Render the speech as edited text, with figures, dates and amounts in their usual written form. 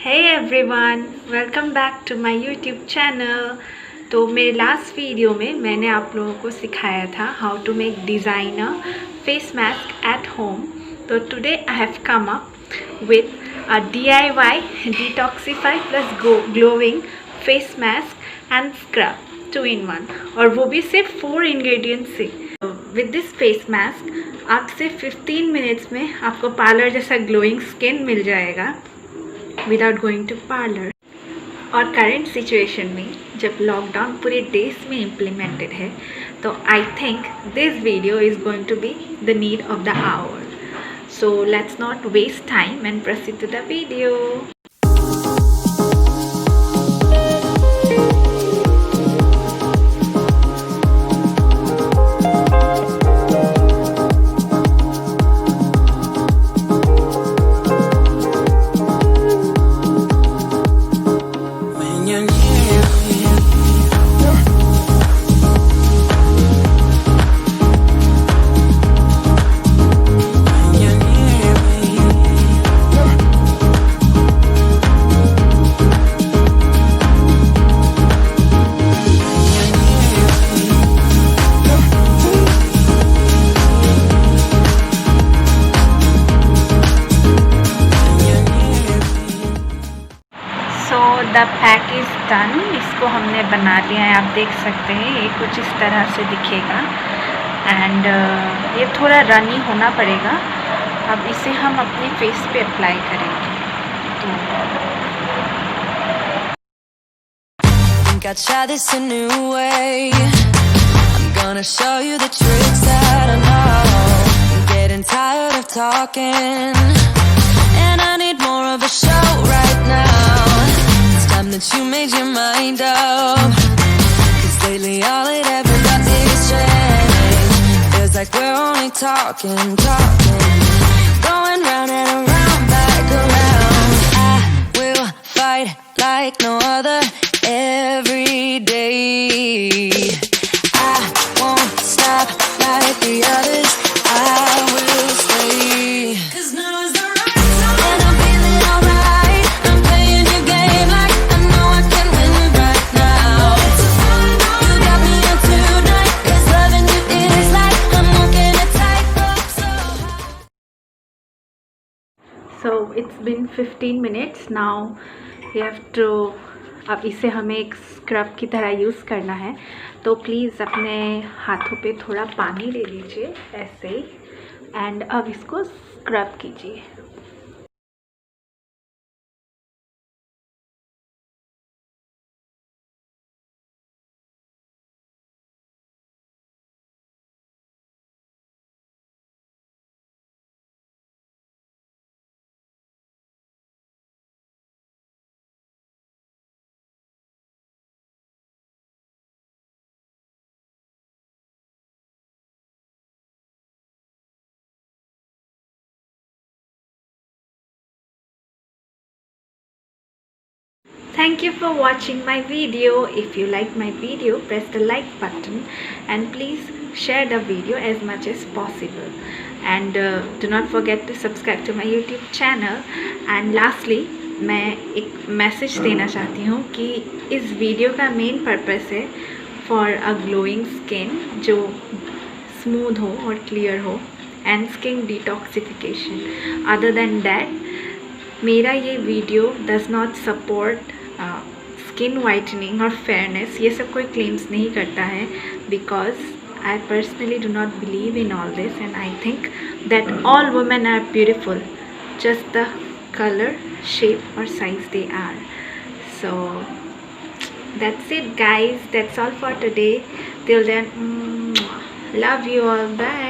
Hey everyone, welcome back to my YouTube channel. तो मेरे last video में मैंने आप लोगों को सिखाया था how to make designer face mask at home. तो today I have come up with a DIY detoxify plus glowing face mask and scrub 2 in 1, और वो भी सिर्फ 4 इंग्रेडिएंट्स से. विद दिस फेस मास्क आप सिर्फ 15 मिनट्स में आपको पार्लर जैसा ग्लोइंग स्किन मिल जाएगा विदाउट गोइंग टू पार्लर. और करंट सिचुएशन में जब लॉकडाउन पूरे देश में इम्प्लीमेंटेड है तो I think this video is going to be the need of the hour. So let's not waste time and proceed to the video. The pack is done. इसको हमने बना लिया है, आप देख सकते हैं ये कुछ इस तरह से दिखेगा. एंड ये थोड़ा रनी होना पड़ेगा. अब इसे हम अपने फेस पे अप्लाई करेंगे. That you made your mind up, 'cause lately all it ever does is change. Feels like we're only talking, going round and around, back around. I will fight like no other every day. I won't stop like the others. I will stay. 'Cause now is the right time, and I'm feeling alright. I'm playing your game like So it's been 15 minutes now. You have to, अब इसे हमें एक scrub की तरह use करना है. तो please अपने हाथों पे थोड़ा पानी ले लीजिए ऐसे, एंड अब इसको स्क्रब कीजिए. Thank you for watching my video. If you like my video, press the like button and please share the video as much as possible. And do not forget to subscribe to my YouTube channel. And lastly, मैं एक message देना चाहती हूँ कि इस video का main purpose है for a glowing skin जो स्मूथ हो और क्लियर हो, and skin detoxification. Other than that मेरा ये video does not support skin whitening और फेयरनेस. ये सब कोई क्लेम्स नहीं करता है, because I personally do not believe in all this, and I think that all women are beautiful, just the color, shape or size they are. So that's it guys, that's all for today. Till then, love you all, bye.